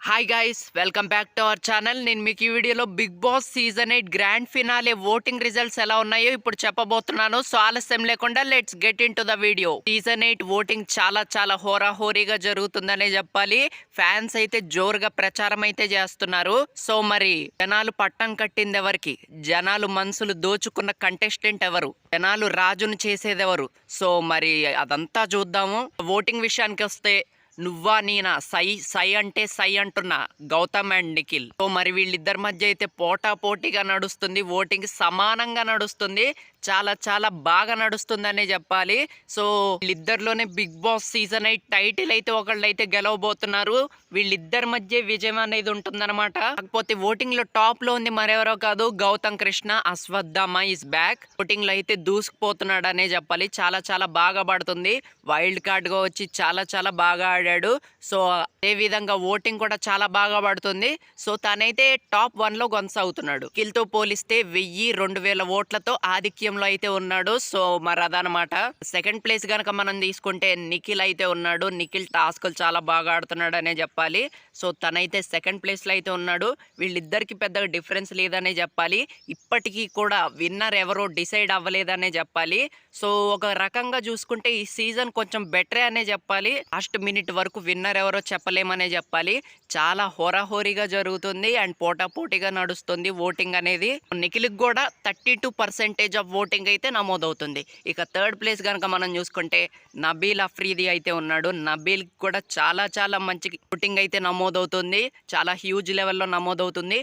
Hi guys, welcome back to our channel. నేను మీకు ఈ వీడియోలో Bigg boss season 8 grand finale voting results ఎలా ఉన్నాయో ఇప్పుడు చెప్పబోతున్నాను. సో ఆలస్యం లేకుండా let's get into the video. Season 8 voting చాలా హోరాహోరీగా జరుగుతుందనే చెప్పాలి. ఫ్యాన్స్ అయితే జోరుగా ప్రచారం అయితే చేస్తున్నారు. సో మరి జనాలు పట్టం కట్టింది ఎవరికి, జనాలు మనసులు దోచుకున్న కంటెస్టెంట్ ఎవరు, జనాలు రాజును చేసేదెవరు, సో మరి అదంతా చూద్దాము. ఓటింగ్ విషయానికి వస్తే నువ్వా నేనా, సై అంటే సై అంటున్నా గౌతమ్ అండ్ నిఖిల్. సో మరి వీళ్ళిద్దరి మధ్య అయితే పోటాపోటీగా నడుస్తుంది. ఓటింగ్ సమానంగా నడుస్తుంది. చాలా బాగా నడుస్తుందనే చెప్పాలి. సో వీళ్ళిద్దరిలోనే బిగ్ బాస్ సీజన్ 8 టైటిల్ అయితే ఒకళ్ళైతే గెలవబోతున్నారు. వీళ్ళిద్దరి మధ్య విజయం అనేది ఉంటుందన్నమాట. కాకపోతే ఓటింగ్ లో టాప్ లో ఉంది మరెవరో కాదు, Gautham Krishna. Ashwatthama is back. Voting లో అయితే దూసుకుపోతున్నాడు అనే చెప్పాలి. చాలా బాగా పడుతుంది. వైల్డ్ కార్డ్ గా వచ్చి చాలా బాగా ఆడాడు. సో అదే విధంగా ఓటింగ్ కూడా చాలా బాగా పడుతుంది. సో తనైతే టాప్ 1 లో కొనసాగుతున్నాడు. నిఖిల్ తో పోలిస్తే 1000-2000 ఓట్లతో ఆధిక్యంలో అయితే ఉన్నాడు. సో మరి అదనమాట. సెకండ్ ప్లేస్ గనక మనం తీసుకుంటే నిఖిల్ అయితే ఉన్నాడు. నిఖిల్ టాస్క్లు చాలా బాగా ఆడుతున్నాడు అనే చెప్పాలి. సో తనైతే సెకండ్ ప్లేస్ లో అయితే ఉన్నాడు. వీళ్ళిద్దరికి పెద్దగా డిఫరెన్స్ లేదనే చెప్పాలి. ఇప్పటికీ కూడా విన్నర్ ఎవరో డిసైడ్ అవ్వలేదనే చెప్పాలి. సో ఒక రకంగా చూసుకుంటే ఈ సీజన్ కొంచెం బెటరే అనే చెప్పాలి. లాస్ట్ మినిట్ వరకు విన్నర్ ఎవరో చెప్పలేమనే చెప్పాలి. చాలా హోరాహోరీగా జరుగుతుంది అండ్ పోటాపోటీగా నడుస్తుంది ఓటింగ్ అనేది. నిఖిల్కి కూడా 32% ఆఫ్ ఓటింగ్ అయితే నమోదవుతుంది. ఇక థర్డ్ ప్లేస్ కనుక మనం చూసుకుంటే నబీల్ అఫ్రీది అయితే ఉన్నాడు. నబీల్ కూడా చాలా మంచి ఓటింగ్ అయితే నమోదవుతుంది. చాలా హ్యూజ్ లెవెల్లో నమోదవుతుంది.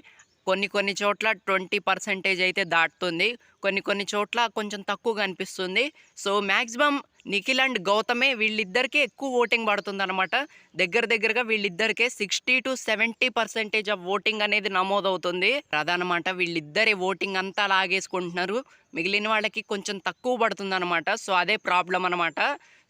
కొన్ని చోట్ల 20% అయితే దాటుతుంది. కొన్ని చోట్ల కొంచెం తక్కువగా అనిపిస్తుంది. సో మ్యాక్సిమం నిఖిల్ అండ్ గౌతమే వీళ్ళిద్దరికీ ఎక్కువ ఓటింగ్ పడుతుంది అనమాట. దగ్గరగా వీళ్ళిద్దరికే 60-70% ఆఫ్ ఓటింగ్ అనేది నమోదవుతుంది. అదనమాట, వీళ్ళిద్దరే ఓటింగ్ అంతా లాగేసుకుంటున్నారు. మిగిలిన వాళ్ళకి కొంచెం తక్కువ పడుతుంది అనమాట. సో అదే ప్రాబ్లం అనమాట.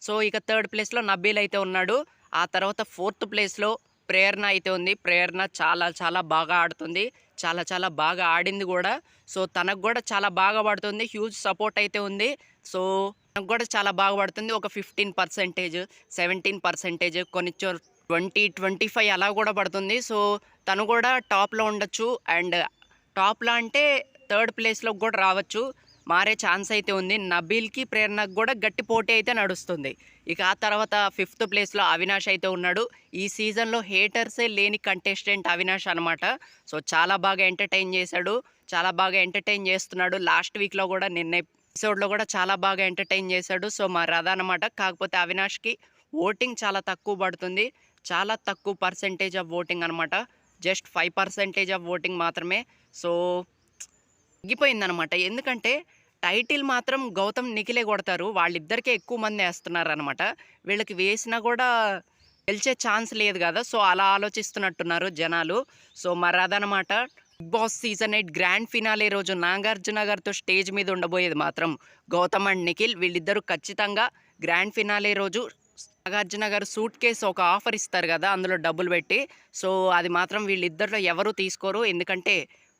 సో ఇక థర్డ్ ప్లేస్లో నబీల్ అయితే ఉన్నాడు. ఆ తర్వాత ఫోర్త్ ప్లేస్లో ప్రేరణ అయితే ఉంది. ప్రేరణ చాలా బాగా ఆడుతుంది. చాలా బాగా ఆడింది కూడా. సో తనకు కూడా చాలా బాగా పడుతుంది. హ్యూజ్ సపోర్ట్ అయితే ఉంది. సో తనకు కూడా చాలా బాగా పడుతుంది. ఒక 15%, 17%, కొన్ని 20-25 అలా కూడా పడుతుంది. సో తను కూడా టాప్లో ఉండొచ్చు. అండ్ టాప్లో అంటే థర్డ్ ప్లేస్లో కూడా రావచ్చు. మారే ఛాన్స్ అయితే ఉంది. నబీల్కి ప్రేరణకు కూడా గట్టి పోటీ అయితే నడుస్తుంది. ఇక ఆ తర్వాత ఫిఫ్త్ ప్లేస్లో అవినాష్ అయితే ఉన్నాడు. ఈ సీజన్లో హేటర్సే లేని కంటెస్టెంట్ అవినాష్ అనమాట. సో చాలా బాగా ఎంటర్టైన్ చేశాడు. చాలా బాగా ఎంటర్టైన్ చేస్తున్నాడు. లాస్ట్ వీక్లో కూడా నిన్న ఎపిసోడ్లో కూడా చాలా బాగా ఎంటర్టైన్ చేశాడు. సో మరి అదనమాట. కాకపోతే అవినాష్కి ఓటింగ్ చాలా తక్కువ పడుతుంది. చాలా తక్కువ పర్సెంటేజ్ ఆఫ్ ఓటింగ్ అనమాట. జస్ట్ 5% ఆఫ్ ఓటింగ్ మాత్రమే. సో తగ్గిపోయిందనమాట. ఎందుకంటే టైటిల్ మాత్రం గౌతమ్ నిఖిలే కొడతారు. వాళ్ళిద్దరికే ఎక్కువ మంది వేస్తున్నారు అనమాట. వీళ్ళకి వేసినా కూడా గెలిచే ఛాన్స్ లేదు కదా. సో అలా ఆలోచిస్తున్నట్టున్నారు జనాలు. సో మరి అదనమాట. Bigg boss season 8 grand finale రోజు నాగార్జున గారితో స్టేజ్ మీద ఉండబోయేది మాత్రం గౌతమ్ అండ్ నిఖిల్. వీళ్ళిద్దరూ ఖచ్చితంగా గ్రాండ్ ఫినాలే రోజు నాగార్జున గారు సూట్ కేసు ఒక ఆఫర్ ఇస్తారు కదా, అందులో డబ్బులు పెట్టి. సో అది మాత్రం వీళ్ళిద్దరిలో ఎవరు తీసుకోరు. ఎందుకంటే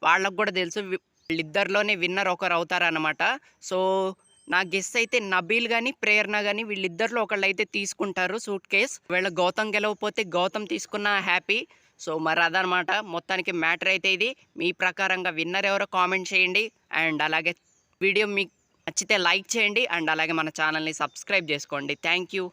వాళ్ళకు కూడా తెలుసు వీళ్ళిద్దరిలోనే విన్నర్ ఒకరు అవుతారనమాట. సో నా గెస్ అయితే నబీల్ కానీ ప్రేరణ కానీ వీళ్ళిద్దరిలో ఒకళ్ళు అయితే తీసుకుంటారు సూట్ కేస్. వీళ్ళ గౌతమ్ గెలవకపోతే గౌతమ్ తీసుకున్న హ్యాపీ. సో మరి అదనమాట మొత్తానికి మ్యాటర్ అయితే ఇది. మీ ప్రకారంగా విన్నర్ ఎవరో కామెంట్ చేయండి. అండ్ అలాగే వీడియో మీకు నచ్చితే లైక్ చేయండి. అండ్ అలాగే మన ఛానల్ని సబ్స్క్రైబ్ చేసుకోండి. Thank you.